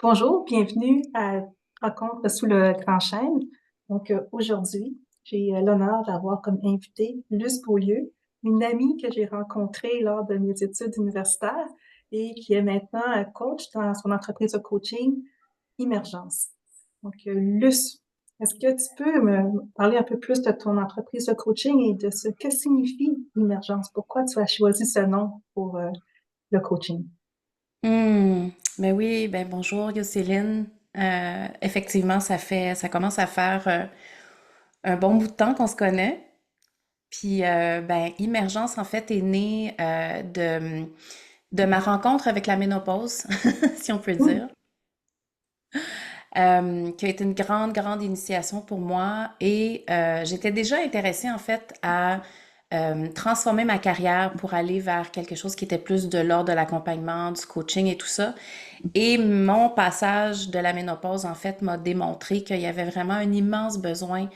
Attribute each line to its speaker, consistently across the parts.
Speaker 1: Bonjour, bienvenue à Rencontre sous le grand chêne. Aujourd'hui, j'ai l'honneur d'avoir comme invité Luce Beaulieu, une amie que j'ai rencontrée lors de mes études universitaires et qui est maintenant coach dans son entreprise de coaching Immergence. Luce, est-ce que tu peux me parler un peu plus de ton entreprise de coaching et de ce que signifie Immergence? Pourquoi tu as choisi ce nom pour le coaching?
Speaker 2: Hmm, ben oui, ben bonjour Yocéline. Effectivement, ça commence à faire un bon bout de temps qu'on se connaît. Puis, ben, Immergence, en fait, est née de ma rencontre avec la ménopause, si on peut dire, qui a été une grande, grande initiation pour moi. Et j'étais déjà intéressée, en fait, à transformer ma carrière pour aller vers quelque chose qui était plus de l'ordre de l'accompagnement, du coaching et tout ça. Et mon passage de la ménopause, en fait, m'a démontré qu'il y avait vraiment un immense besoin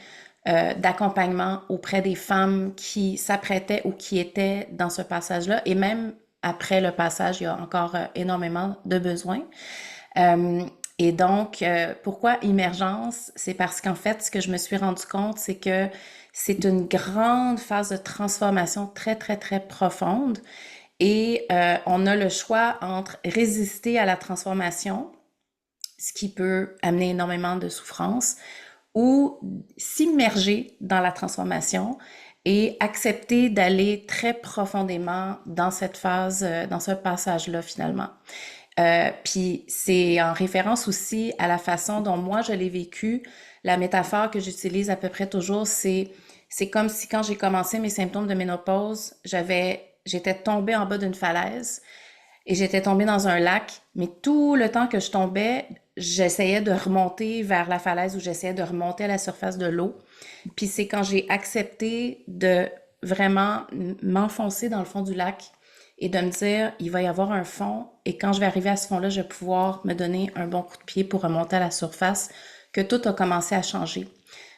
Speaker 2: d'accompagnement auprès des femmes qui s'apprêtaient ou qui étaient dans ce passage-là. Et même après le passage, il y a encore énormément de besoins. Euh, et donc, pourquoi émergence? C'est parce qu'en fait, ce que je me suis rendu compte, c'est que c'est une grande phase de transformation très, très, très profonde. Et on a le choix entre résister à la transformation, ce qui peut amener énormément de souffrance, ou s'immerger dans la transformation et accepter d'aller très profondément dans cette phase, dans ce passage-là finalement. Puis c'est en référence aussi à la façon dont moi je l'ai vécu. La métaphore que j'utilise à peu près toujours, c'est comme si quand j'ai commencé mes symptômes de ménopause, j'étais tombée en bas d'une falaise et j'étais tombée dans un lac, mais tout le temps que je tombais, j'essayais de remonter vers la falaise ou j'essayais de remonter à la surface de l'eau. Puis c'est quand j'ai accepté de vraiment m'enfoncer dans le fond du lac et de me dire, il va y avoir un fond et quand je vais arriver à ce fond-là, je vais pouvoir me donner un bon coup de pied pour remonter à la surface, que tout a commencé à changer.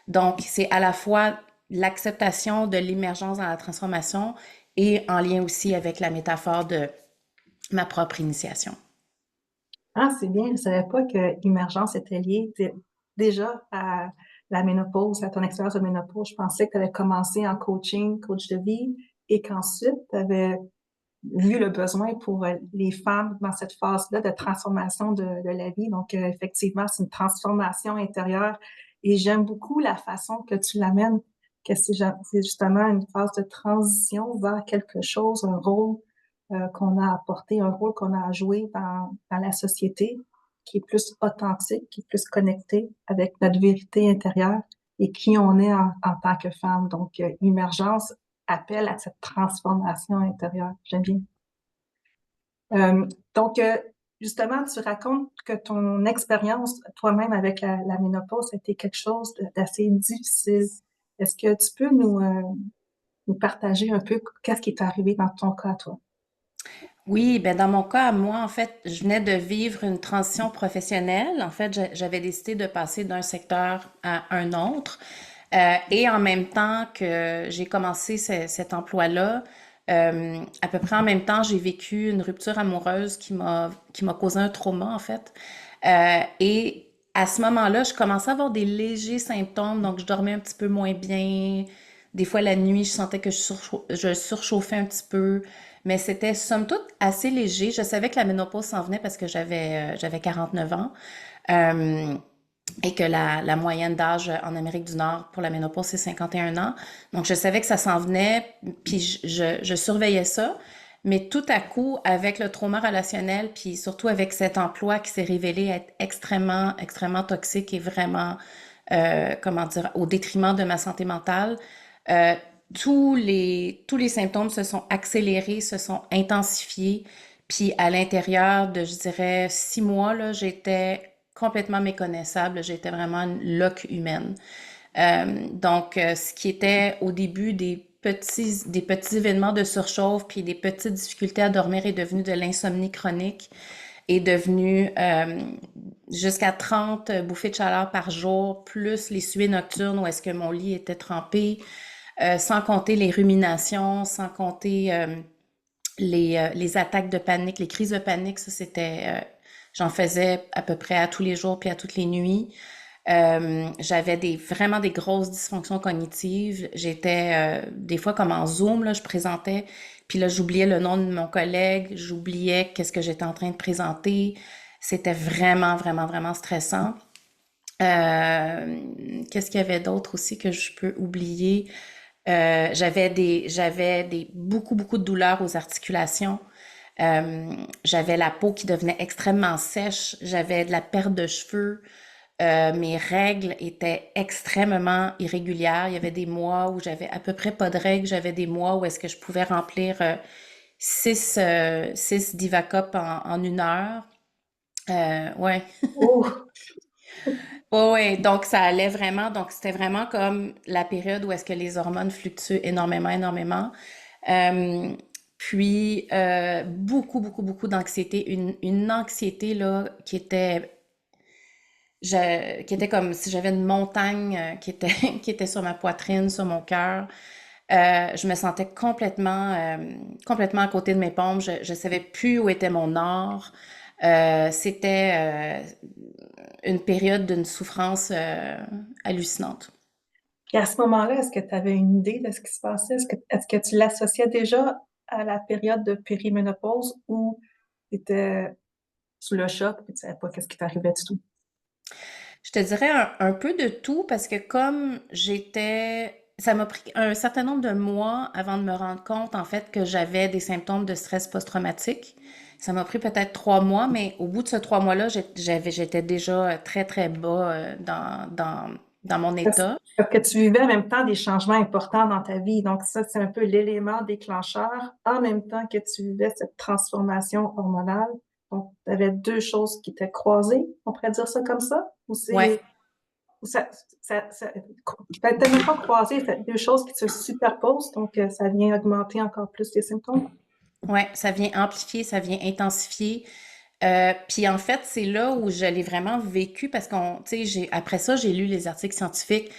Speaker 2: Donc, c'est à la fois l'acceptation de l'émergence dans la transformation et en lien aussi avec la métaphore de ma propre initiation.
Speaker 1: Ah, c'est bien. Je ne savais pas que Immergence était liée déjà à la ménopause, à ton expérience de ménopause. Je pensais que tu avais commencé en coaching, coach de vie, et qu'ensuite, tu avais vu le besoin pour les femmes dans cette phase-là de transformation de la vie. Effectivement, c'est une transformation intérieure. Et j'aime beaucoup la façon que tu l'amènes, que c'est justement une phase de transition vers quelque chose, un rôle qu'on a apporté, un rôle qu'on a à jouer dans la société, qui est plus authentique, qui est plus connecté avec notre vérité intérieure et qui on est en tant que femme. Immergence appelle à cette transformation intérieure. J'aime bien. Euh, donc, euh, Justement, tu racontes que ton expérience toi-même avec la ménopause a été quelque chose d'assez difficile. Est-ce que tu peux nous partager un peu qu'est-ce qui est arrivé dans ton cas, toi?
Speaker 2: Oui, ben dans mon cas, moi, en fait, je venais de vivre une transition professionnelle. En fait, j'avais décidé de passer d'un secteur à un autre. Et en même temps que j'ai commencé cet emploi-là, à peu près en même temps, j'ai vécu une rupture amoureuse qui m'a causé un trauma, en fait. Et à ce moment-là, je commençais à avoir des légers symptômes, donc je dormais un petit peu moins bien. Des fois, la nuit, je sentais que je surchauffais un petit peu, mais c'était somme toute assez léger. Je savais que la ménopause s'en venait parce que j'avais 49 ans. Euh, et que la moyenne d'âge en Amérique du Nord pour la ménopause, c'est 51 ans. Donc, je savais que ça s'en venait, puis je surveillais ça. Mais tout à coup, avec le trauma relationnel, puis surtout avec cet emploi qui s'est révélé être extrêmement, extrêmement toxique et vraiment, comment dire, au détriment de ma santé mentale, euh, tous les symptômes se sont accélérés, se sont intensifiés. Puis à l'intérieur de, je dirais, 6 mois, là, j'étais complètement méconnaissable. J'étais vraiment une loque humaine. Ce qui était au début des petits événements de surchauffe puis des petites difficultés à dormir est devenu de l'insomnie chronique, est devenu jusqu'à 30 bouffées de chaleur par jour, plus les suées nocturnes où est-ce que mon lit était trempé, sans compter les ruminations, sans compter les attaques de panique, les crises de panique, ça J'en faisais à peu près à tous les jours puis à toutes les nuits. J'avais vraiment des grosses dysfonctions cognitives. J'étais des fois comme en Zoom, là, je présentais, puis là, j'oubliais le nom de mon collègue, j'oubliais qu'est-ce que j'étais en train de présenter. C'était vraiment, vraiment, vraiment stressant. Qu'est-ce qu'il y avait d'autre aussi que je peux oublier? J'avais beaucoup, beaucoup de douleurs aux articulations. Euh, J'avais la peau qui devenait extrêmement sèche. J'avais de la perte de cheveux. Mes règles étaient extrêmement irrégulières. Il y avait des mois où j'avais à peu près pas de règles. J'avais des mois où est-ce que je pouvais remplir six Diva Cup en 1 heure. Ouais.
Speaker 1: Oh,
Speaker 2: Ouais, ouais. Donc ça allait vraiment. Donc c'était vraiment comme la période où est-ce que les hormones fluctuent énormément, énormément. Euh, Beaucoup, beaucoup, beaucoup d'anxiété. Une anxiété là qui était comme si j'avais une montagne qui était sur ma poitrine, sur mon cœur. Je me sentais complètement à côté de mes pompes. Je savais plus où était mon nord. C'était une période d'une souffrance hallucinante.
Speaker 1: puis à ce moment-là, est-ce que tu avais une idée de ce qui se passait? Est-ce que tu l'associais déjà à la période de périménopause ou tu étais sous le choc et tu savais pas qu'est-ce qui t'arrivait du tout?
Speaker 2: Je te dirais un peu de tout parce que comme ça m'a pris un certain nombre de mois avant de me rendre compte en fait que j'avais des symptômes de stress post-traumatique. Ça m'a pris peut-être 3 mois, mais au bout de ces 3 mois-là, j'étais déjà très très bas dans mon
Speaker 1: Parce
Speaker 2: état.
Speaker 1: parce que tu vivais en même temps des changements importants dans ta vie. Donc ça, c'est un peu l'élément déclencheur en même temps que tu vivais cette transformation hormonale. Donc, tu avais deux choses qui étaient croisées, on pourrait dire ça comme ça? Ou
Speaker 2: Ouais,
Speaker 1: ou peut-être même pas croisées, c'est deux choses qui se superposent, donc ça vient augmenter encore plus les symptômes.
Speaker 2: ouais, ça vient amplifier, ça vient intensifier. Puis en fait, c'est là où je l'ai vraiment vécu parce tu sais, après ça, j'ai lu les articles scientifiques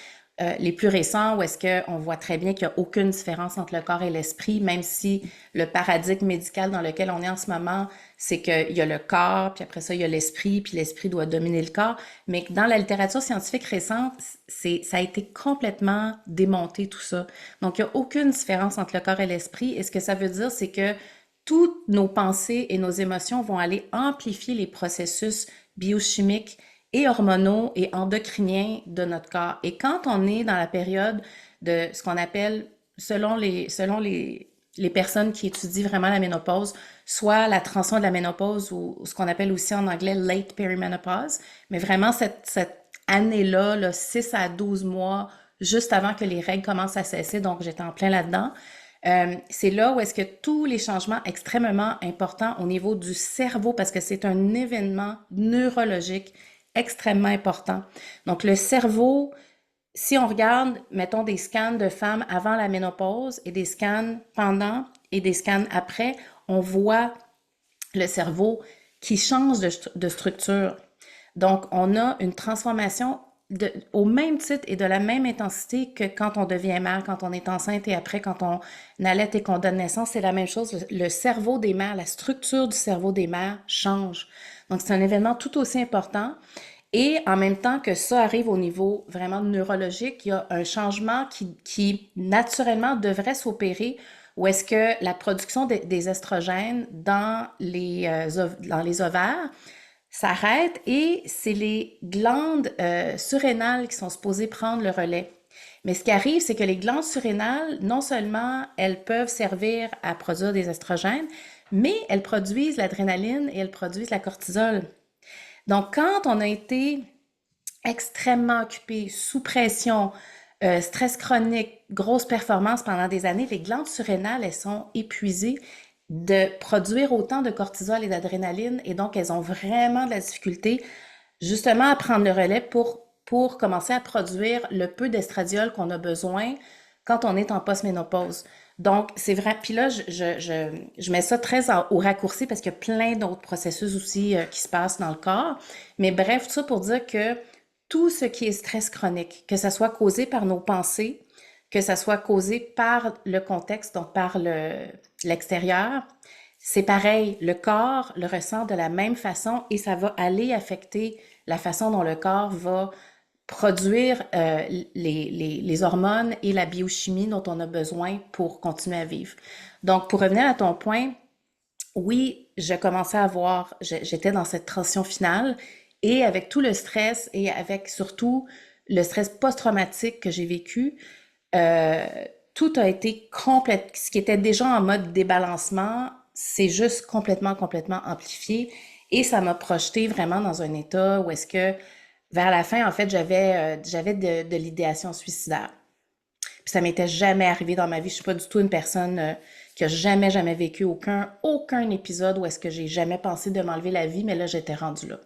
Speaker 2: les plus récents où est-ce qu'on voit très bien qu'il n'y a aucune différence entre le corps et l'esprit, même si le paradigme médical dans lequel on est en ce moment, c'est qu'il y a le corps, puis après ça, il y a l'esprit, puis l'esprit doit dominer le corps. Mais dans la littérature scientifique récente, ça a été complètement démonté tout ça. Donc, il n'y a aucune différence entre le corps et l'esprit. Et ce que ça veut dire, c'est que toutes nos pensées et nos émotions vont aller amplifier les processus biochimiques et hormonaux et endocriniens de notre corps. Et quand on est dans la période de ce qu'on appelle, selon les personnes qui étudient vraiment la ménopause, soit la transition de la ménopause ou ce qu'on appelle aussi en anglais late perimenopause, mais vraiment cette année-là, là, 6 à 12 mois, juste avant que les règles commencent à cesser, donc j'étais en plein là-dedans. C'est là où est-ce que tous les changements extrêmement importants au niveau du cerveau, parce que c'est un événement neurologique extrêmement important. Donc le cerveau, si on regarde, mettons des scans de femmes avant la ménopause et des scans pendant et des scans après, on voit le cerveau qui change de structure. Donc, on a une transformation au même titre et de la même intensité que quand on devient mère, quand on est enceinte et après quand on allait et qu'on donne naissance, c'est la même chose. Le cerveau des mères, la structure du cerveau des mères change. Donc, c'est un événement tout aussi important. Et en même temps que ça arrive au niveau vraiment neurologique, il y a un changement qui naturellement devrait s'opérer où est-ce que la production des estrogènes dans les ovaires s'arrête et c'est les glandes surrénales qui sont supposées prendre le relais. Mais ce qui arrive, c'est que les glandes surrénales, non seulement elles peuvent servir à produire des estrogènes, mais elles produisent l'adrénaline et elles produisent la cortisol. Donc, quand on a été extrêmement occupé, sous pression, stress chronique, grosse performance pendant des années, les glandes surrénales, elles sont épuisées de produire autant de cortisol et d'adrénaline et donc elles ont vraiment de la difficulté justement à prendre le relais pour commencer à produire le peu d'estradiol qu'on a besoin quand on est en post-ménopause. Donc, c'est vrai. Puis là, je mets ça au raccourci parce qu'il y a plein d'autres processus aussi qui se passent dans le corps. Mais bref, tout ça pour dire que tout ce qui est stress chronique, que ça soit causé par nos pensées, que ça soit causé par le contexte, donc par l'extérieur, c'est pareil, le corps le ressent de la même façon et ça va aller affecter la façon dont le corps va produire les hormones et la biochimie dont on a besoin pour continuer à vivre. Donc, pour revenir à ton point, oui, je commençais à voir, j'étais dans cette transition finale et avec tout le stress et avec surtout le stress post-traumatique que j'ai vécu, euh, tout a été complète. Ce qui était déjà en mode débalancement, c'est juste complètement amplifié et ça m'a projeté vraiment dans un état où est-ce que vers la fin, en fait, j'avais de l'idéation suicidaire. Puis ça m'était jamais arrivé dans ma vie. Je suis pas du tout une personne qui a jamais vécu aucun épisode où est-ce que j'ai jamais pensé de m'enlever la vie, mais là, j'étais rendue là.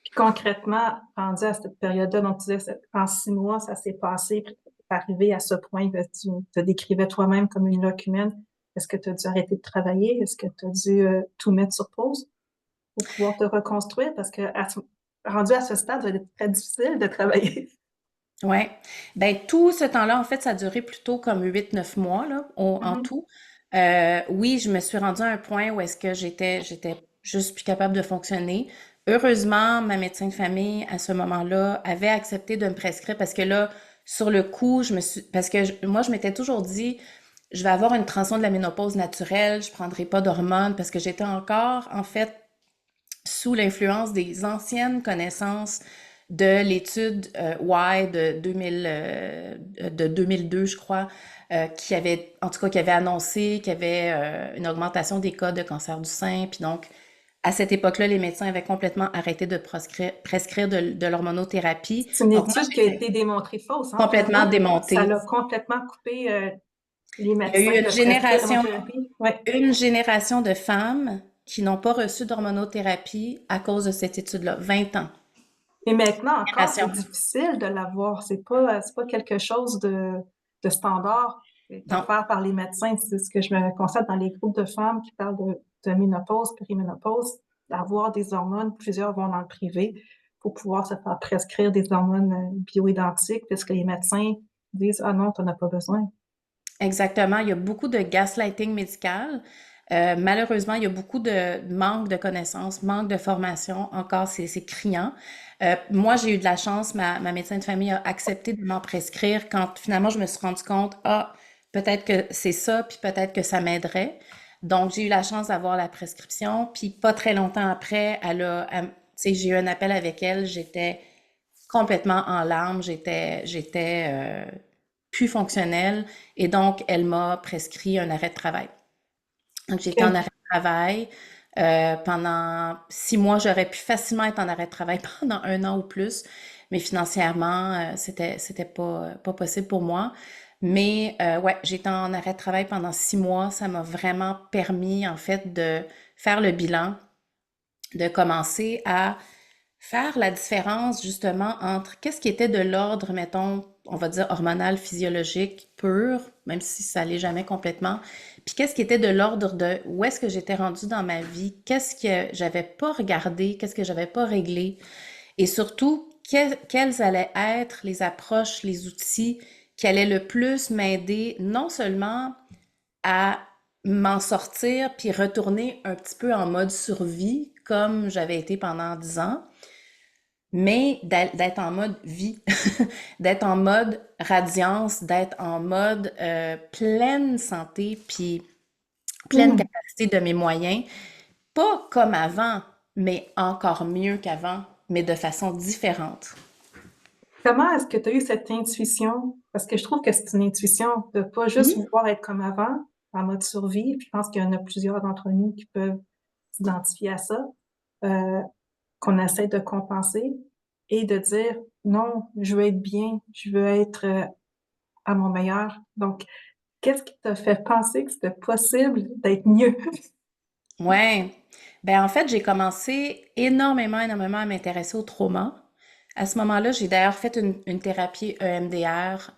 Speaker 1: Puis concrètement, rendu à cette période-là, donc tu disais, en 6 mois, ça s'est passé, puis t'es arrivé à ce point que tu te décrivais toi-même comme une locumène. Est-ce que tu as dû arrêter de travailler? Est-ce que tu as dû tout mettre sur pause pour pouvoir te reconstruire? Parce que rendu à ce stade, ça va être très difficile de travailler.
Speaker 2: Ouais. Ben, tout ce temps-là, en fait, ça a duré plutôt comme 8 9 mois, là, en
Speaker 1: Mhm.
Speaker 2: tout. Oui, je me suis rendue à un point où est-ce que j'étais juste plus capable de fonctionner. Heureusement, ma médecin de famille, à ce moment-là, avait accepté de me prescrire parce que là, sur le coup, parce que moi, je m'étais toujours dit, je vais avoir une transition de la ménopause naturelle, je prendrai pas d'hormones parce que j'étais encore, en fait, sous l'influence des anciennes connaissances de l'étude Y de 2002, je crois, qui avait, en tout cas, qui avait annoncé qu'il y avait une augmentation des cas de cancer du sein. Puis donc, à cette époque-là, les médecins avaient complètement arrêté de prescrire de l'hormonothérapie.
Speaker 1: C'est une
Speaker 2: Donc, moi,
Speaker 1: étude qui a
Speaker 2: j'étais
Speaker 1: été démontrée fausse, hein,
Speaker 2: complètement
Speaker 1: finalement. Ça
Speaker 2: démontée.
Speaker 1: l'a complètement coupé les
Speaker 2: Il y a
Speaker 1: médecins
Speaker 2: eu
Speaker 1: de prescrire l'hormonothérapie. Ouais.
Speaker 2: une génération de femmes qui n'ont pas reçu d'hormonothérapie à cause de cette étude-là. 20 ans.
Speaker 1: Et maintenant encore, c'est
Speaker 2: Génération.
Speaker 1: difficile de l'avoir. C'est pas quelque chose de standard à
Speaker 2: Non.
Speaker 1: faire par les médecins. C'est ce que je me constate dans les groupes de femmes qui parlent de ménopause, périménopause, d'avoir des hormones. Plusieurs vont dans le privé pour pouvoir se faire prescrire des hormones bioidentiques parce que les médecins disent, ah non, tu n'en as pas besoin.
Speaker 2: Exactement. Il y a beaucoup de gaslighting médical. Malheureusement, il y a beaucoup de manque de connaissances, manque de formation. Encore, c'est criant. Moi, j'ai eu de la chance. Ma médecin de famille a accepté de m'en prescrire quand finalement je me suis rendu compte, ah, peut-être que c'est ça, puis peut-être que ça m'aiderait. Donc, j'ai eu la chance d'avoir la prescription. Puis pas très longtemps après, tu sais, j'ai eu un appel avec elle. J'étais complètement en larmes. J'étais plus fonctionnelle. Et donc, elle m'a prescrit un arrêt de travail. Donc, j'ai été en
Speaker 1: OK.
Speaker 2: arrêt de travail pendant 6 mois. J'aurais pu facilement être en arrêt de travail pendant un an ou plus, mais financièrement, c'était pas possible pour moi. Mais ouais, j'ai été en arrêt de travail pendant 6 mois. Ça m'a vraiment permis, en fait, de faire le bilan, de commencer à faire la différence justement entre qu'est-ce qui était de l'ordre, mettons, on va dire hormonal, physiologique, pur, même si ça l'est jamais complètement, puis qu'est-ce qui était de l'ordre de où est-ce que j'étais rendue dans ma vie, qu'est-ce que j'avais pas regardé, qu'est-ce que j'avais pas réglé, et surtout, quelles allaient être les approches, les outils qui allaient le plus m'aider, non seulement à m'en sortir puis retourner un petit peu en mode survie, comme j'avais été pendant 10 ans, mais d'être en mode vie, d'être en mode radiance, d'être en mode pleine santé, puis pleine
Speaker 1: Hmm.
Speaker 2: capacité de mes moyens. Pas comme avant, mais encore mieux qu'avant, mais de façon différente.
Speaker 1: Comment est-ce que tu as eu cette intuition? Parce que je trouve que c'est une intuition de pas juste
Speaker 2: Mhm.
Speaker 1: vouloir être comme avant, en mode survie. Puis je pense qu'il y en a plusieurs d'entre nous qui peuvent s'identifier à ça, euh, qu'on essaie de compenser et de dire non, je veux être bien, je veux être à mon meilleur. Donc, qu'est-ce qui t'a fait penser que c'était possible d'être mieux?
Speaker 2: Ouais. Ben en fait, j'ai commencé énormément à m'intéresser au trauma. À ce moment-là, j'ai d'ailleurs fait une thérapie EMDR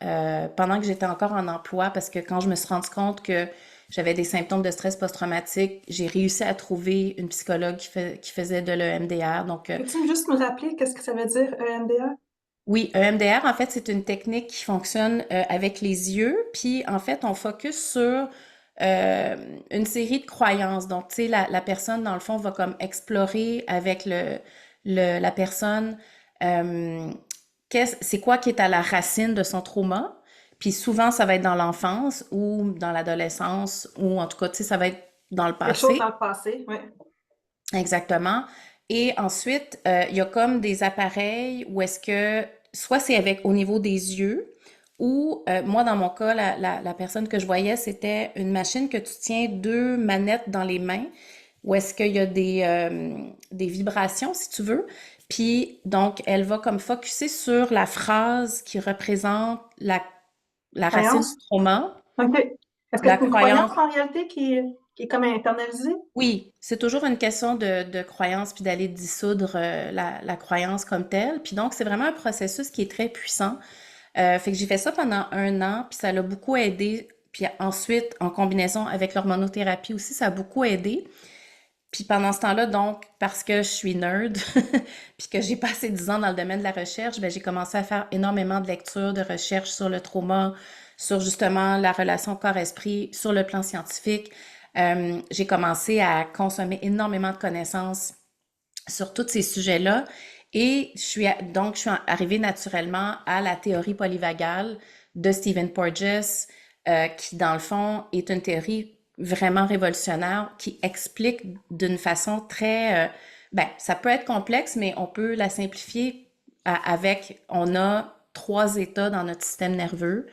Speaker 2: pendant que j'étais encore en emploi parce que quand je me suis rendu compte que j'avais des symptômes de stress post-traumatique, j'ai réussi à trouver une psychologue qui faisait de l'EMDR. Donc,
Speaker 1: Peux-tu juste me rappeler qu'est-ce que ça veut dire EMDR?
Speaker 2: oui, EMDR, en fait, c'est une technique qui fonctionne avec les yeux. Puis, en fait, on focus sur euh, une série de croyances. Donc, tu sais, la personne, dans le fond, va comme explorer avec la personne euh, c'est quoi qui est à la racine de son trauma. Puis souvent, ça va être dans l'enfance ou dans l'adolescence ou en tout cas, tu sais, ça va être dans le
Speaker 1: Quelque chose dans
Speaker 2: passé.
Speaker 1: le passé, oui.
Speaker 2: Exactement. Et ensuite, il y a comme des appareils où est-ce que, soit c'est avec au niveau des yeux, ou moi, dans mon cas, la personne que je voyais, c'était une machine que tu tiens deux manettes dans les mains, où est-ce qu'il y a des vibrations, si tu veux. Puis, donc, elle va comme focuser sur la phrase qui représente la racine du
Speaker 1: Croyance?
Speaker 2: trauma,
Speaker 1: OK. Est-ce que
Speaker 2: la
Speaker 1: c'est une croyance
Speaker 2: croyance.
Speaker 1: en réalité qui est comme internalisée?
Speaker 2: Oui, c'est toujours une question de croyance, puis d'aller dissoudre la croyance comme telle. Puis donc, c'est vraiment un processus qui est très puissant. Fait que j'ai fait ça pendant 1 an, puis ça l'a beaucoup aidé. Puis ensuite, en combinaison avec l'hormonothérapie aussi, ça a beaucoup aidé. Puis pendant ce temps-là, donc, parce que je suis nerd, puis que j'ai passé 10 ans dans le domaine de la recherche, ben, j'ai commencé à faire énormément de lectures, de recherches sur le trauma, sur justement la relation corps-esprit, sur le plan scientifique. J'ai commencé à consommer énormément de connaissances sur tous ces sujets-là. Et je suis arrivée naturellement à la théorie polyvagale de Stephen Porges, qui, dans le fond, est une théorie vraiment révolutionnaire qui explique d'une façon très... ben, ça peut être complexe, mais on peut la simplifier on a 3 états dans notre système nerveux.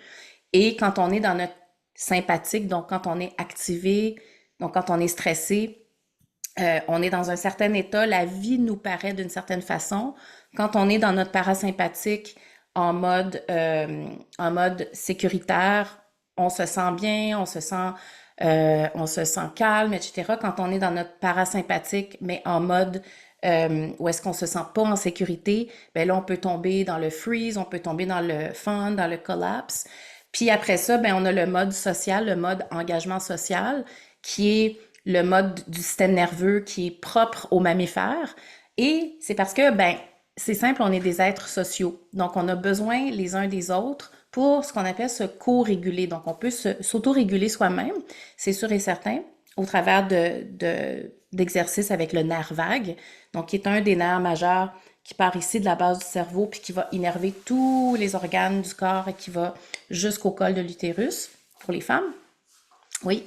Speaker 2: Et quand on est dans notre sympathique, donc quand on est activé, donc quand on est stressé, on est dans un certain état, la vie nous paraît d'une certaine façon. Quand on est dans notre parasympathique en mode sécuritaire, on se sent bien, on se sent calme, etc. Quand on est dans notre parasympathique, mais en mode où est-ce qu'on se sent pas en sécurité, ben là, on peut tomber dans le freeze, on peut tomber dans le fun, dans le collapse. Puis après ça, ben on a le mode social, le mode engagement social, qui est le mode du système nerveux qui est propre aux mammifères. Et c'est parce que, ben, c'est simple, on est des êtres sociaux. Donc, on a besoin les uns des autres pour ce qu'on appelle se co-réguler. Donc, on peut s'auto-réguler soi-même, c'est sûr et certain, au travers d'exercices avec le nerf vague, donc qui est un des nerfs majeurs qui part ici de la base du cerveau, puis qui va innerver tous les organes du corps et qui va jusqu'au col de l'utérus pour les femmes. Oui.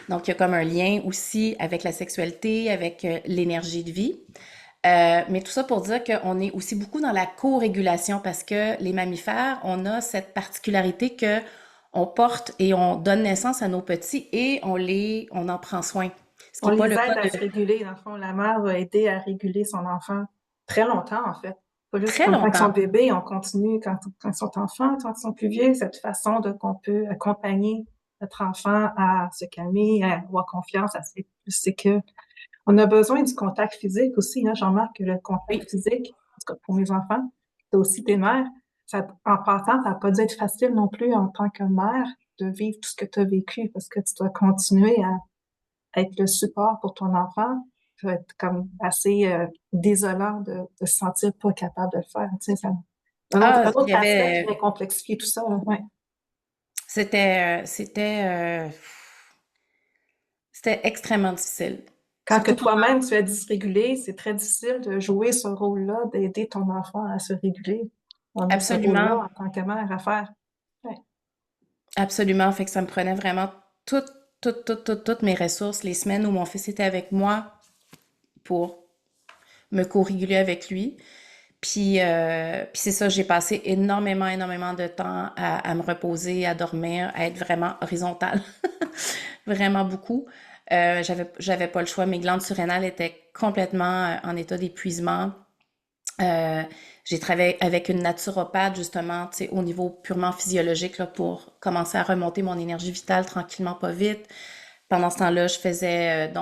Speaker 2: Donc, il y a comme un lien aussi avec la sexualité, avec l'énergie de vie. Mais tout ça pour dire qu'on est aussi beaucoup dans la co-régulation parce que les mammifères, on a cette particularité que on porte et on donne naissance à nos petits et on en prend soin. Ce qui
Speaker 1: On
Speaker 2: n'est pas
Speaker 1: les
Speaker 2: le cas
Speaker 1: aide à
Speaker 2: de
Speaker 1: se réguler. Dans le fond, la mère va aider à réguler son enfant très longtemps, en fait. Pas juste
Speaker 2: très
Speaker 1: comme quand ils sont
Speaker 2: longtemps.
Speaker 1: bébés, on continue quand ils sont enfants, quand ils sont plus vieux, cette façon qu'on peut accompagner notre enfant à se calmer, à avoir confiance, à se c'est que on a besoin du contact physique aussi. Hein. J'en remarque que le contact
Speaker 2: Oui,
Speaker 1: physique, en tout cas pour mes enfants, c'est aussi des mères. Ça, en passant, ça n'a pas dû être facile non plus en tant que mère de vivre tout ce que tu as vécu parce que tu dois continuer à être le support pour ton enfant. Ça va être comme assez désolant de se sentir pas capable de le faire. Tu sais, ça, un
Speaker 2: ah, il
Speaker 1: autre
Speaker 2: y
Speaker 1: aspect qui
Speaker 2: avait,
Speaker 1: vient complexifier tout ça. Là. Ouais.
Speaker 2: c'était extrêmement difficile.
Speaker 1: Quand que
Speaker 2: Surtout pendant,
Speaker 1: toi-même tu es dysrégulé, c'est très difficile de jouer ce rôle-là, d'aider ton enfant à se réguler. On a ce rôle-là
Speaker 2: absolument,
Speaker 1: en tant que mère à faire. Ouais.
Speaker 2: absolument. Fait que ça me prenait vraiment toutes mes ressources, les semaines où mon fils était avec moi pour me co-réguler avec lui. Puis c'est ça, j'ai passé énormément de temps à me reposer, à dormir, à être vraiment horizontale. Vraiment beaucoup. J'avais pas le choix. Mes glandes surrénales étaient complètement en état d'épuisement. Euh, j'ai travaillé avec une naturopathe, justement, tu sais, au niveau purement physiologique, là, pour commencer à remonter mon énergie vitale tranquillement, pas vite. Pendant ce temps-là, je faisais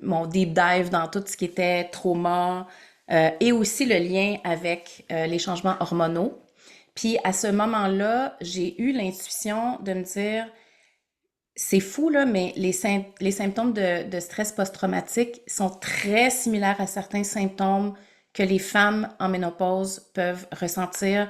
Speaker 2: mon deep dive dans tout ce qui était trauma et aussi le lien avec les changements hormonaux. Puis à ce moment-là, j'ai eu l'intuition de me dire, c'est fou là, mais les symptômes de stress post-traumatique sont très similaires à certains symptômes que les femmes en ménopause peuvent ressentir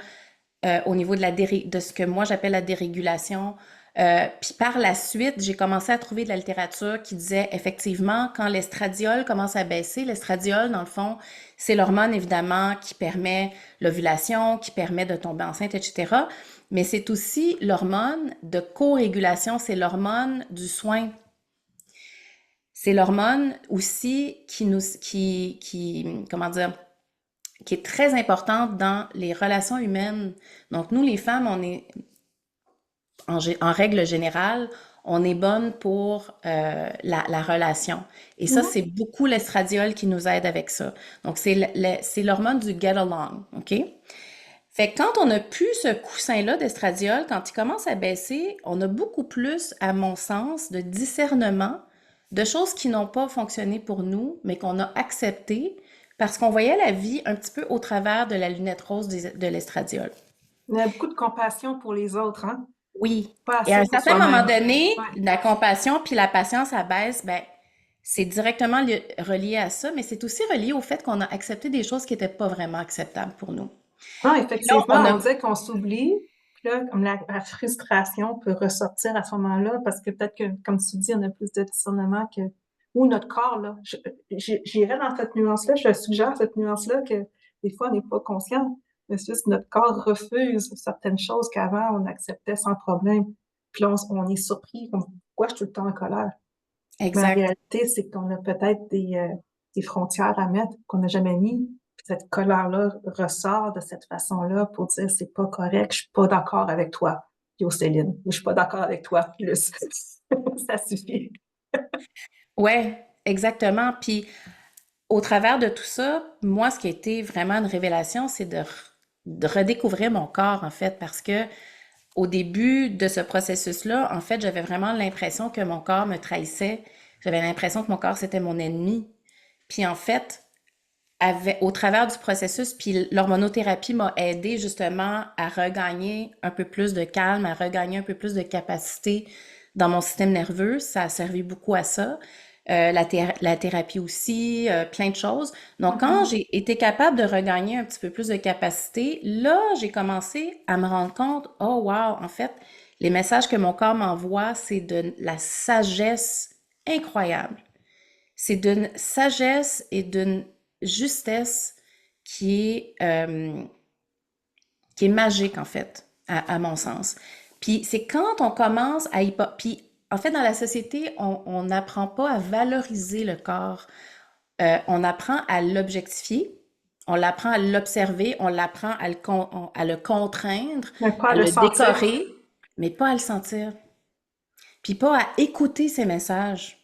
Speaker 2: au niveau de ce que moi j'appelle la dérégulation Puis par la suite, j'ai commencé à trouver de la littérature qui disait effectivement, quand l'estradiol commence à baisser, l'estradiol, dans le fond, c'est l'hormone évidemment qui permet l'ovulation, qui permet de tomber enceinte, etc. Mais c'est aussi l'hormone de co-régulation, c'est l'hormone du soin. C'est l'hormone aussi comment dire, qui est très importante dans les relations humaines. Donc, nous, les femmes, on est, en règle générale, on est bonne pour la relation. Et ça,
Speaker 1: Mhm.
Speaker 2: c'est beaucoup l'estradiol qui nous aide avec ça. Donc, c'est l'hormone du get along, OK? Fait que quand on n'a plus ce coussin-là d'estradiol, quand il commence à baisser, on a beaucoup plus, à mon sens, de discernement de choses qui n'ont pas fonctionné pour nous, mais qu'on a acceptées parce qu'on voyait la vie un petit peu au travers de la lunette rose de l'estradiol.
Speaker 1: Il y a beaucoup de compassion pour les autres, hein?
Speaker 2: Oui.
Speaker 1: Pas
Speaker 2: Et à
Speaker 1: assez
Speaker 2: un
Speaker 1: pour
Speaker 2: certain moment
Speaker 1: soi-même.
Speaker 2: donné,
Speaker 1: Ouais.
Speaker 2: la compassion puis la patience à baisse, ben, c'est directement relié à ça, mais c'est aussi relié au fait qu'on a accepté des choses qui n'étaient pas vraiment acceptables pour nous.
Speaker 1: Non,
Speaker 2: Puis là, on
Speaker 1: effectivement,
Speaker 2: a
Speaker 1: on dirait qu'on s'oublie. Puis là, comme la frustration peut ressortir à ce moment-là, parce que peut-être que, comme tu dis, on a plus de discernement que, ou notre corps, là. J'irais dans cette nuance-là, je suggère cette nuance-là que des fois, on n'est pas conscient. Mais c'est juste que notre corps refuse certaines choses qu'avant, on acceptait sans problème. Puis là, on est surpris, comme, pourquoi je suis tout le temps en colère? Mais en
Speaker 2: exact.
Speaker 1: réalité, c'est qu'on a peut-être des frontières à mettre qu'on n'a jamais mis. Puis cette colère-là ressort de cette façon-là pour dire c'est pas correct, je suis pas d'accord avec toi, Céline, ou je suis pas d'accord avec toi, plus. Ça suffit.
Speaker 2: Ouais, exactement. Puis au travers de tout ça, moi, ce qui a été vraiment une révélation, c'est de redécouvrir mon corps, en fait, parce que au début de ce processus-là, en fait, j'avais vraiment l'impression que mon corps me trahissait. J'avais l'impression que mon corps, c'était mon ennemi. Puis en fait, au travers du processus, puis l'hormonothérapie m'a aidé justement à regagner un peu plus de calme, à regagner un peu plus de capacité dans mon système nerveux. Ça a servi beaucoup à ça. La thérapie aussi, plein de choses. Donc, quand
Speaker 1: Mhm.
Speaker 2: j'ai été capable de regagner un petit peu plus de capacité, là, j'ai commencé à me rendre compte, oh wow, en fait, les messages que mon corps m'envoie, c'est de la sagesse incroyable. C'est d'une sagesse et d'une justesse qui est magique, en fait, à mon sens. Puis c'est quand on commence à Puis en fait, dans la société, on n'apprend pas à valoriser le corps. On apprend à l'objectifier, on l'apprend à l'observer, on l'apprend à le contraindre,
Speaker 1: Mais pas
Speaker 2: à
Speaker 1: le
Speaker 2: le
Speaker 1: sentir.
Speaker 2: décorer, mais pas à le sentir. Puis pas à écouter ses messages.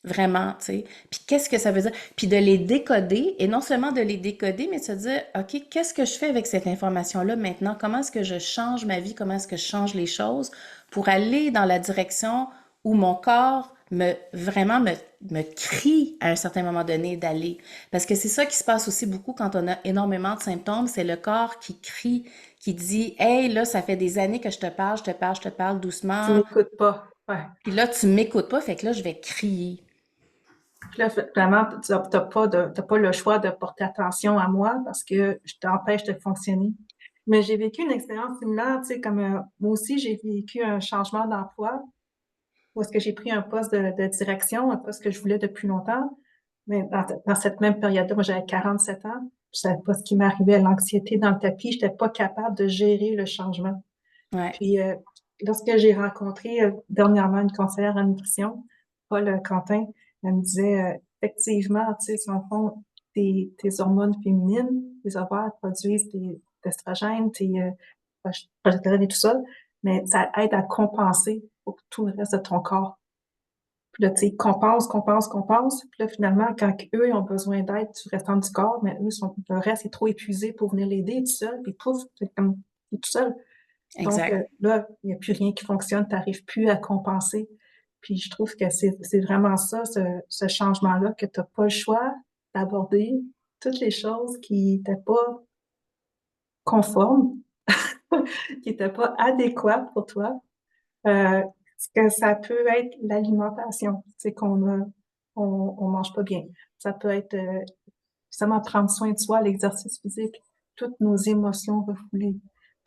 Speaker 2: Vraiment, tu sais. Puis qu'est-ce que ça veut dire? Puis de les décoder, et non seulement de les décoder, mais de se dire, OK, qu'est-ce que je fais avec cette information-là maintenant? Comment est-ce que je change ma vie? Comment est-ce que je change les choses pour aller dans la direction où mon corps me crie à un certain moment donné d'aller? Parce que c'est ça qui se passe aussi beaucoup quand on a énormément de symptômes, c'est le corps qui crie, qui dit, Hey, là, ça fait des années que je te parle, je te parle, je te parle
Speaker 1: Tu
Speaker 2: doucement.
Speaker 1: m'écoutes pas. Ouais.
Speaker 2: Puis là, tu m'écoutes pas, fait que là, je vais crier.
Speaker 1: Puis là, finalement, t'as pas le choix de porter attention à moi parce que je t'empêche de fonctionner. Mais j'ai vécu une expérience similaire, tu sais, comme moi aussi, j'ai vécu un changement d'emploi où est-ce que j'ai pris un poste de direction, un poste que je voulais depuis longtemps. Mais dans cette même période-là, moi, j'avais 47 ans. Je savais pas ce qui m'arrivait, l'anxiété dans le tapis. J'étais pas capable de gérer le changement.
Speaker 2: Ouais.
Speaker 1: Puis, lorsque j'ai rencontré dernièrement une conseillère en nutrition, Paul Quentin, elle me disait, effectivement, tu sais, dans le fond, tes hormones féminines, tes ovaires produisent des estrogènes, tes progestérone et tout ça, mais ça aide à compenser pour tout le reste de ton corps. Puis là, tu sais, compense. Puis là, finalement, quand eux ils ont besoin d'aide du restant du corps, mais le reste est trop épuisé pour venir l'aider tout seul, puis pouf, c'est comme, il est tout seul. Donc
Speaker 2: Exact.
Speaker 1: là, il n'y a plus rien qui fonctionne, tu n'arrives plus à compenser. Puis je trouve que c'est vraiment ça, ce changement-là, que tu n'as pas le choix d'aborder toutes les choses qui n'étaient pas conformes, qui n'étaient pas adéquates pour toi. Parce que ça peut être l'alimentation, c'est on mange pas bien. Ça peut être justement prendre soin de soi, l'exercice physique, toutes nos émotions refoulées,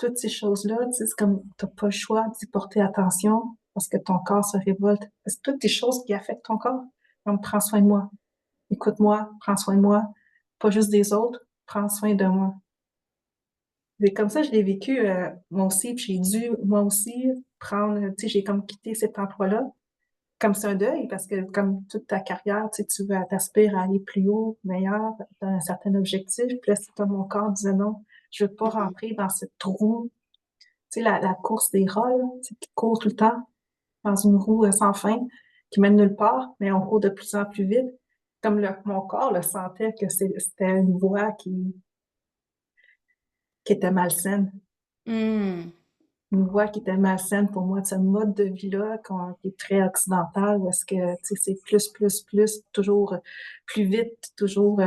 Speaker 1: toutes ces choses-là, tu sais, c'est comme, t'as pas le choix d'y porter attention parce que ton corps se révolte. C'est toutes des choses qui affectent ton corps. Donc, prends soin de moi. Écoute-moi, prends soin de moi. Pas juste des autres, prends soin de moi. Et comme ça, je l'ai vécu, moi aussi, puis j'ai dû, moi aussi, prendre, tu sais, j'ai comme quitté cet emploi-là. Comme c'est un deuil, parce que comme toute ta carrière, tu sais, t'aspires à aller plus haut, meilleur, dans un certain objectif. Puis là, c'est comme mon corps disait non, je veux pas
Speaker 2: Mhm.
Speaker 1: rentrer dans ce trou. Tu sais, la course des rats, là, tu sais, qui court tout le temps dans une roue sans fin, qui mène nulle part, mais on court de plus en plus vite. Comme mon corps le sentait que c'était une voie qui était malsaine.
Speaker 2: Hmm.
Speaker 1: Une voie qui était malsaine pour moi, de ce mode de vie-là qui est très occidental, où est-ce que tu sais, c'est plus, toujours plus vite, toujours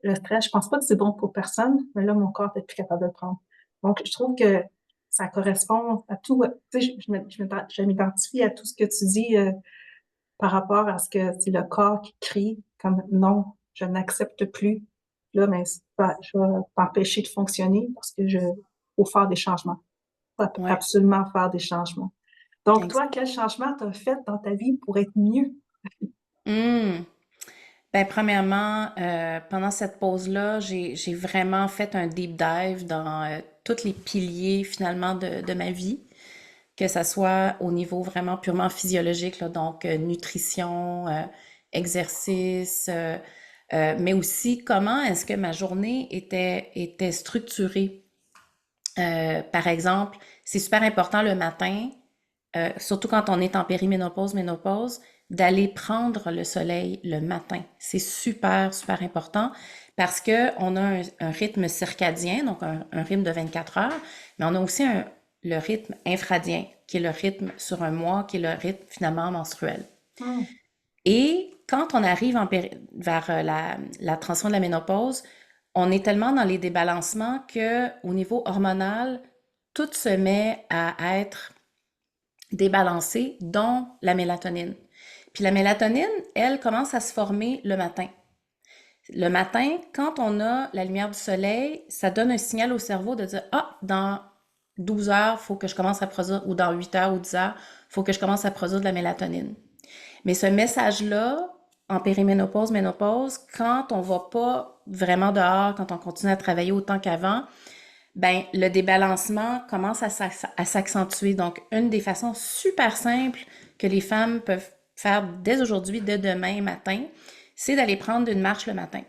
Speaker 1: le stress. Je pense pas que c'est bon pour personne, mais là, mon corps n'est plus capable de le prendre. Donc, je trouve que ça correspond à tout. Tu sais, je m'identifie à tout ce que tu dis par rapport à ce que c'est le corps qui crie comme non, je n'accepte plus. Là, mais je vais m'empêcher de fonctionner parce que je faut faire des changements. Faut
Speaker 2: Ouais,
Speaker 1: absolument faire des changements. Donc, toi,
Speaker 2: exact.
Speaker 1: quel changement t'as fait dans ta vie pour être mieux?
Speaker 2: Hmm. Ben, premièrement, pendant cette pause-là, j'ai vraiment fait un deep dive dans tous les piliers finalement de ma vie, que ça soit au niveau vraiment purement physiologique, là, donc nutrition, exercice, mais aussi comment est-ce que ma journée était structurée. Par exemple, c'est super important le matin, surtout quand on est en périménopause, ménopause, d'aller prendre le soleil le matin. C'est super, super important parce que on a un rythme circadien, donc un rythme de 24 heures, mais on a aussi le rythme infradien, qui est le rythme sur un mois, qui est le rythme finalement menstruel.
Speaker 1: Hmm.
Speaker 2: Et quand on arrive vers la transition de la ménopause, on est tellement dans les débalancements que au niveau hormonal, tout se met à être débalancé, dont la mélatonine. Puis la mélatonine, elle, commence à se former le matin. Le matin, quand on a la lumière du soleil, ça donne un signal au cerveau de dire, ah, dans 12 heures, il faut que je commence à produire, ou dans 8 heures ou 10 heures, il faut que je commence à produire de la mélatonine. Mais ce message-là, en périménopause, ménopause, quand on va pas vraiment dehors, quand on continue à travailler autant qu'avant, ben le débalancement commence à s'accentuer. Donc, une des façons super simples que les femmes peuvent faire dès aujourd'hui, dès demain matin, c'est d'aller prendre une marche le matin. Ça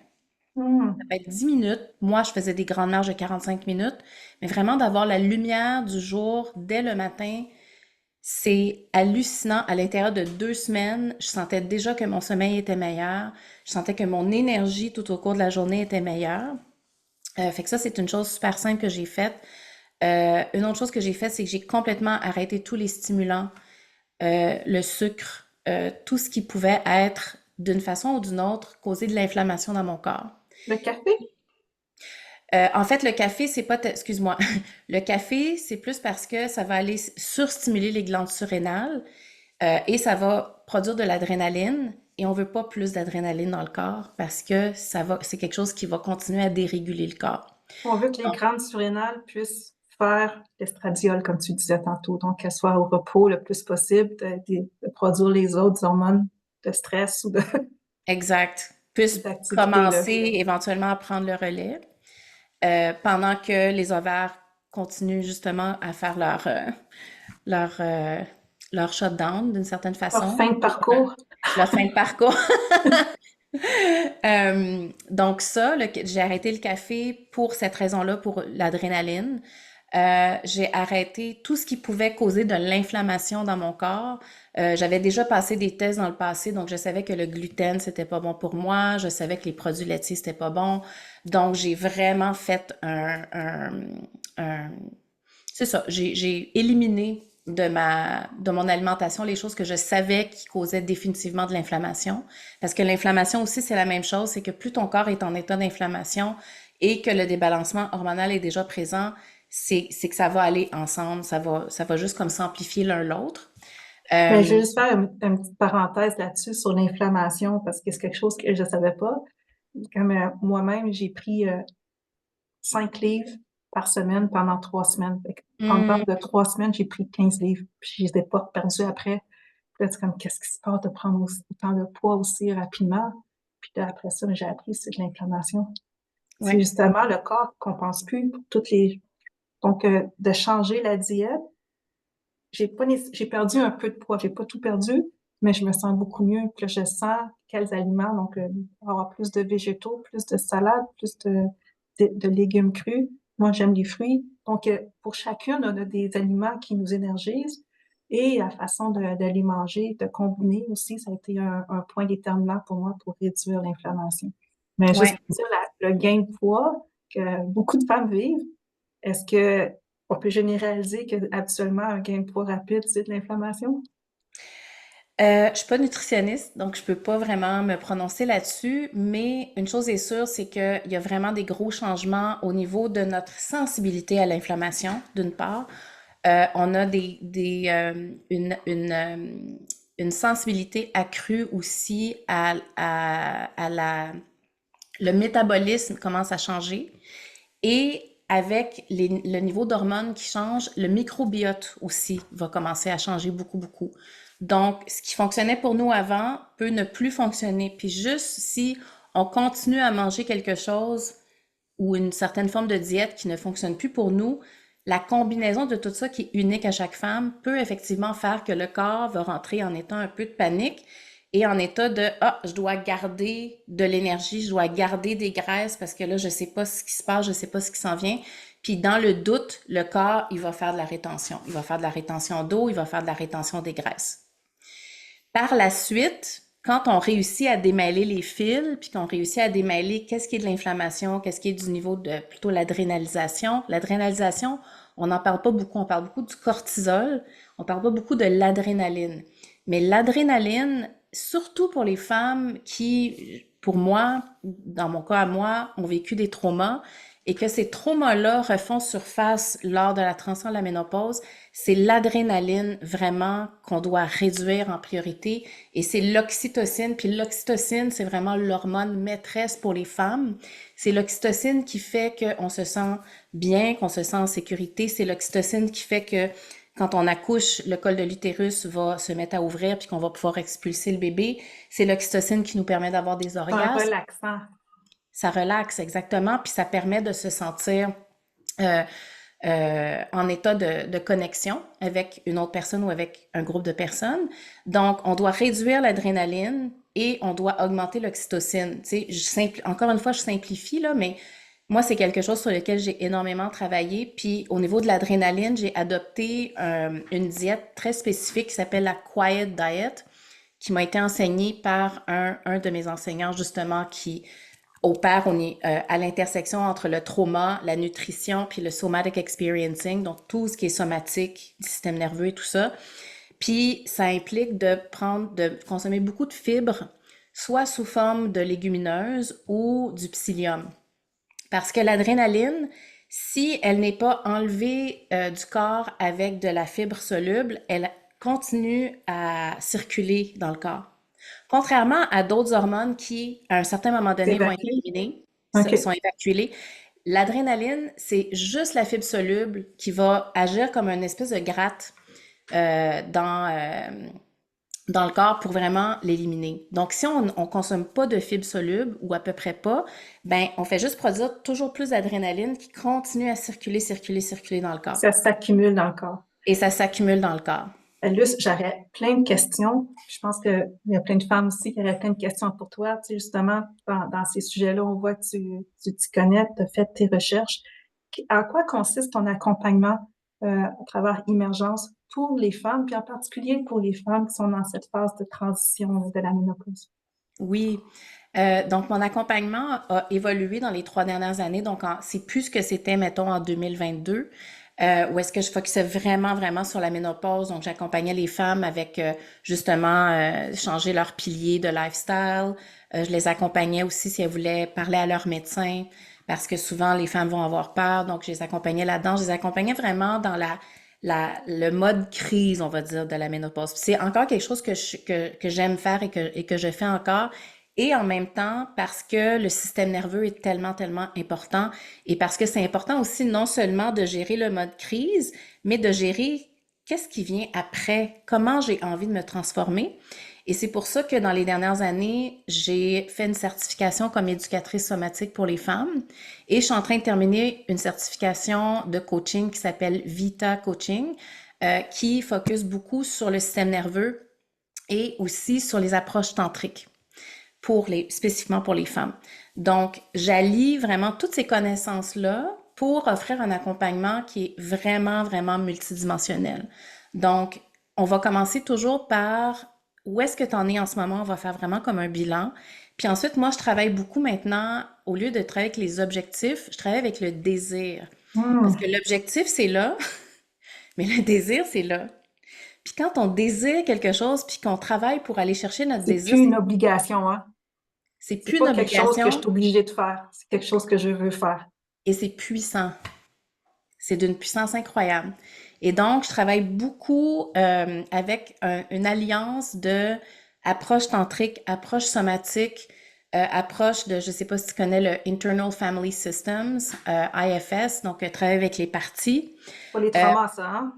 Speaker 1: Hmm.
Speaker 2: peut être 10 minutes. Moi, je faisais des grandes marches de 45 minutes, mais vraiment d'avoir la lumière du jour dès le matin, c'est hallucinant. À l'intérieur de 2 semaines, je sentais déjà que mon sommeil était meilleur. Je sentais que mon énergie tout au cours de la journée était meilleure. Fait que ça, c'est une chose super simple que j'ai faite. Une autre chose que j'ai faite, c'est que j'ai complètement arrêté tous les stimulants, le sucre, tout ce qui pouvait être, d'une façon ou d'une autre, causer de l'inflammation dans mon corps.
Speaker 1: Le café?
Speaker 2: En fait, le café, c'est pas, excuse-moi, le café, c'est plus parce que ça va aller surstimuler les glandes surrénales et ça va produire de l'adrénaline et on veut pas plus d'adrénaline dans le corps parce que c'est quelque chose qui va continuer à déréguler le corps.
Speaker 1: On veut que les
Speaker 2: Donc,
Speaker 1: grandes surrénales puissent faire l'estradiol, comme tu disais tantôt, donc qu'elles soient au repos le plus possible, de produire les autres hormones de stress ou
Speaker 2: exact. Puisse
Speaker 1: d'activité, là.
Speaker 2: commencer éventuellement à prendre le relais pendant que les ovaires continuent justement à faire leur, euh, leur shutdown d'une certaine
Speaker 1: Leur
Speaker 2: façon,
Speaker 1: fin de parcours.
Speaker 2: leur fin de parcours. Donc ça, j'ai arrêté le café pour cette raison-là, pour l'adrénaline. J'ai arrêté tout ce qui pouvait causer de l'inflammation dans mon corps. J'avais déjà passé des tests dans le passé, donc je savais que le gluten, c'était pas bon pour moi. Je savais que les produits laitiers, c'était pas bon. Donc, j'ai vraiment fait un c'est ça, j'ai éliminé de mon alimentation les choses que je savais qui causaient définitivement de l'inflammation. Parce que l'inflammation aussi, c'est la même chose, c'est que plus ton corps est en état d'inflammation et que le débalancement hormonal est déjà présent, c'est que ça va aller ensemble, ça va juste comme s'amplifier l'un l'autre.
Speaker 1: Mais je
Speaker 2: Euh,
Speaker 1: vais juste faire une petite parenthèse là-dessus sur l'inflammation parce que c'est quelque chose que je ne savais pas. Comme moi-même, j'ai pris 5 livres par semaine pendant 3 semaines. Fait que en dedans
Speaker 2: Hmm,
Speaker 1: de 3 semaines, j'ai pris 15 livres. Puis je les ai pas perdus après. Puis là, c'est comme, qu'est-ce qui se passe de prendre autant de poids aussi rapidement? Puis là, après ça, j'ai appris c'est de l'inflammation. C'est
Speaker 2: ouais.
Speaker 1: justement le corps qu'on pense plus pour toutes les... Donc, de changer la diète, j'ai perdu un peu de poids. J'ai pas tout perdu, mais je me sens beaucoup mieux. Puis là, je sens quels aliments. Donc, avoir plus de végétaux, plus de salades, plus de légumes crus. Moi, j'aime les fruits. Donc, pour chacune, on a des aliments qui nous énergisent et la façon de les manger, de combiner aussi, ça a été un point déterminant pour moi pour réduire l'inflammation. Mais juste
Speaker 2: Ouais.
Speaker 1: pour dire, le gain de poids que beaucoup de femmes vivent, est-ce que on peut généraliser que habituellement un gain de poids rapide, c'est de l'inflammation?
Speaker 2: Je suis pas nutritionniste, donc je peux pas vraiment me prononcer là-dessus, mais une chose est sûre, c'est qu'il y a vraiment des gros changements au niveau de notre sensibilité à l'inflammation, d'une part. On a une sensibilité accrue aussi le métabolisme commence à changer. Et avec le niveau d'hormones qui change, le microbiote aussi va commencer à changer beaucoup, beaucoup. Donc, ce qui fonctionnait pour nous avant peut ne plus fonctionner. Puis juste si on continue à manger quelque chose ou une certaine forme de diète qui ne fonctionne plus pour nous, la combinaison de tout ça qui est unique à chaque femme peut effectivement faire que le corps va rentrer en état un peu de panique et en état de ah, je dois garder de l'énergie, je dois garder des graisses parce que là, je sais pas ce qui se passe, je sais pas ce qui s'en vient. Puis dans le doute, le corps, il va faire de la rétention. Il va faire de la rétention d'eau, il va faire de la rétention des graisses. Par la suite, quand on réussit à démêler les fils, puis qu'on réussit à démêler qu'est-ce qui est de l'inflammation, qu'est-ce qui est du niveau de plutôt l'adrénalisation. L'adrénalisation, on n'en parle pas beaucoup, on parle beaucoup du cortisol, on parle pas beaucoup de l'adrénaline. Mais l'adrénaline, surtout pour les femmes qui, pour moi, dans mon cas à moi, ont vécu des traumas et que ces traumas-là refont surface lors de la transition à la ménopause, c'est l'adrénaline vraiment qu'on doit réduire en priorité et c'est l'oxytocine. Puis l'oxytocine, c'est vraiment l'hormone maîtresse pour les femmes. C'est l'oxytocine qui fait qu'on se sent bien, qu'on se sent en sécurité. C'est l'oxytocine qui fait que quand on accouche, le col de l'utérus va se mettre à ouvrir puis qu'on va pouvoir expulser le bébé. C'est l'oxytocine qui nous permet d'avoir des
Speaker 1: C'est un
Speaker 2: orgasmes.
Speaker 1: relaxant.
Speaker 2: Ça relaxe exactement, puis ça permet de se sentir euh, en état de connexion avec une autre personne ou avec un groupe de personnes. Donc, on doit réduire l'adrénaline et on doit augmenter l'oxytocine. Tu sais, encore une fois, je simplifie, là, mais moi, c'est quelque chose sur lequel j'ai énormément travaillé. Puis, au niveau de l'adrénaline, j'ai adopté une diète très spécifique qui s'appelle la Quiet Diet, qui m'a été enseignée par un de mes enseignants, justement, qui opère on est, à l'intersection entre le trauma, la nutrition, puis le somatic experiencing, donc tout ce qui est somatique, du système nerveux et tout ça. Puis ça implique de consommer beaucoup de fibres, soit sous forme de légumineuses ou du psyllium. Parce que l'adrénaline, si elle n'est pas enlevée du corps avec de la fibre soluble, elle continue à circuler dans le corps. Contrairement à d'autres hormones qui, à un certain moment
Speaker 1: C'est
Speaker 2: donné, vont être
Speaker 1: évacué.
Speaker 2: éliminées,
Speaker 1: OK.
Speaker 2: sont évacuées, l'adrénaline, c'est juste la fibre soluble qui va agir comme une espèce de gratte euh, dans, euh, dans le corps pour vraiment l'éliminer. Donc, si on ne consomme pas de fibres solubles ou à peu près pas, ben, on fait juste produire toujours plus d'adrénaline qui continue à circuler, circuler, circuler dans le corps.
Speaker 1: Ça s'accumule dans le corps.
Speaker 2: Et ça s'accumule dans le corps.
Speaker 1: Luce, j'aurais plein de questions. Je pense qu'il y a plein de femmes aussi qui auraient plein de questions pour toi. Tu sais, justement, dans ces sujets-là, on voit que tu t'y connais, tu as fait tes recherches. En quoi consiste ton accompagnement à travers Immergence pour les femmes, puis en particulier pour les femmes qui sont dans cette phase de transition de la ménopause?
Speaker 2: Oui. Donc, mon accompagnement a évolué dans les 3 dernières années. Donc, c'est plus ce que c'était, mettons, en 2022, où est-ce que je focusais vraiment, vraiment sur la ménopause. Donc, j'accompagnais les femmes avec, justement, changer leur pilier de lifestyle. Je les accompagnais aussi si elles voulaient parler à leur médecin, parce que souvent, les femmes vont avoir peur. Donc, je les accompagnais là-dedans. Je les accompagnais vraiment dans le mode crise, on va dire, de la ménopause. Puis c'est encore quelque chose que j'aime faire et que je fais encore. et en même temps parce que le système nerveux est tellement, tellement important et parce que c'est important aussi non seulement de gérer le mode crise, mais de gérer qu'est-ce qui vient après, comment j'ai envie de me transformer. Et c'est pour ça que dans les dernières années, j'ai fait une certification comme éducatrice somatique pour les femmes et je suis en train de terminer une certification de coaching qui s'appelle Vita Coaching, qui focus beaucoup sur le système nerveux et aussi sur les approches tantriques spécifiquement pour les femmes. Donc, j'allie vraiment toutes ces connaissances-là pour offrir un accompagnement qui est vraiment, vraiment multidimensionnel. Donc, on va commencer toujours par où est-ce que tu en es en ce moment. On va faire vraiment comme un bilan. Puis ensuite, moi, je travaille beaucoup maintenant, au lieu de travailler avec les objectifs, je travaille avec le désir. Parce que
Speaker 1: Hmm.
Speaker 2: l'objectif, c'est là, mais le désir, c'est là. Puis quand on désire quelque chose, puis qu'on travaille pour aller chercher notre
Speaker 1: C'est
Speaker 2: désir,
Speaker 1: plus une obligation, hein?
Speaker 2: c'est
Speaker 1: C'est
Speaker 2: plus une
Speaker 1: pas quelque chose que je
Speaker 2: obligation
Speaker 1: suis obligée de faire. C'est quelque chose que je veux faire.
Speaker 2: et c'est puissant. C'est d'une puissance incroyable. Et donc, je travaille beaucoup avec une alliance de approche tantrique, approche somatique, approche de, je sais pas si tu connais le Internal Family Systems, IFS, donc travailler avec les parties.
Speaker 1: Pour les
Speaker 2: Euh,
Speaker 1: traumas, ça, hein?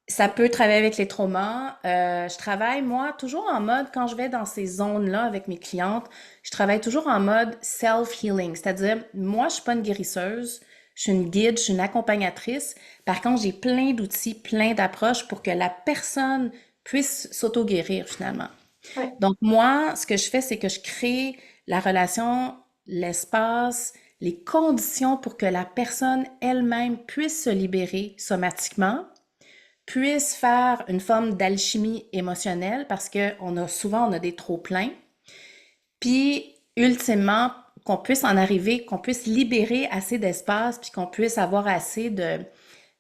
Speaker 2: Ça peut travailler avec les traumas. Je travaille, moi, toujours en mode, quand je vais dans ces zones-là avec mes clientes, je travaille toujours en mode self-healing. C'est-à-dire, moi, je suis pas une guérisseuse, je suis une guide, je suis une accompagnatrice. Par contre, j'ai plein d'outils, plein d'approches pour que la personne puisse s'auto-guérir finalement.
Speaker 1: Ouais.
Speaker 2: Donc, moi, ce que je fais, c'est que je crée la relation, l'espace, les conditions pour que la personne elle-même puisse se libérer somatiquement, puisse faire une forme d'alchimie émotionnelle parce que souvent on a des trop pleins, puis ultimement qu'on puisse en arriver, qu'on puisse libérer assez d'espace, puis qu'on puisse avoir assez de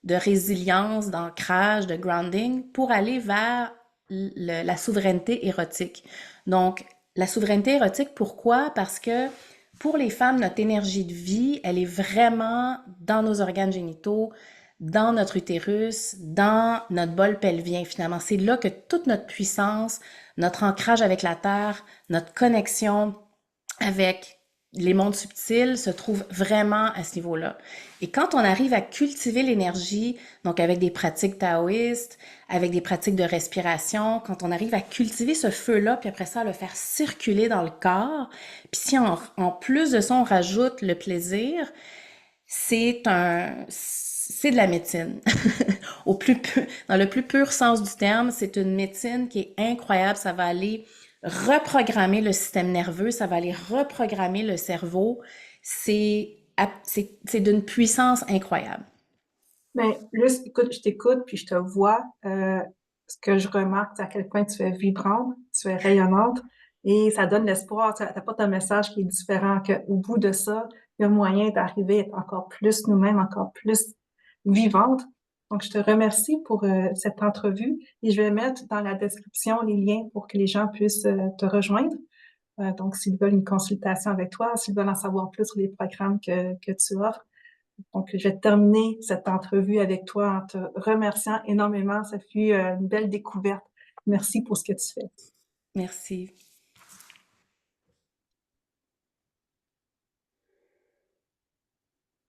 Speaker 2: résilience, d'ancrage, de grounding pour aller vers la souveraineté érotique. Donc, la souveraineté érotique, pourquoi? Parce que pour les femmes, notre énergie de vie, elle est vraiment dans nos organes génitaux, dans notre utérus, dans notre bol pelvien, finalement. C'est là que toute notre puissance, notre ancrage avec la terre, notre connexion avec les mondes subtils se trouve vraiment à ce niveau-là. Et quand on arrive à cultiver l'énergie, donc avec des pratiques taoïstes, avec des pratiques de respiration, quand on arrive à cultiver ce feu-là, puis après ça, à le faire circuler dans le corps, puis si en plus de ça, on rajoute le plaisir, c'est de la médecine. Dans le plus pur sens du terme, c'est une médecine qui est incroyable. Ça va aller reprogrammer le système nerveux, ça va aller reprogrammer le cerveau. C'est d'une puissance incroyable.
Speaker 1: Mais là, écoute, je t'écoute, puis je te vois. Ce que je remarque, c'est à quel point tu es vibrante, tu es rayonnante, et ça donne l'espoir. Tu apportes un message qui est différent, qu'au bout de ça, il y a moyen d'arriver à être encore plus nous-mêmes, encore plus vivante. Donc, je te remercie pour cette entrevue et je vais mettre dans la description les liens pour que les gens puissent te rejoindre. Donc, s'ils veulent une consultation avec toi, s'ils veulent en savoir plus sur les programmes que tu offres. Donc, je vais terminer cette entrevue avec toi en te remerciant énormément. Ça fut une belle découverte. Merci pour ce que tu fais.
Speaker 2: Merci.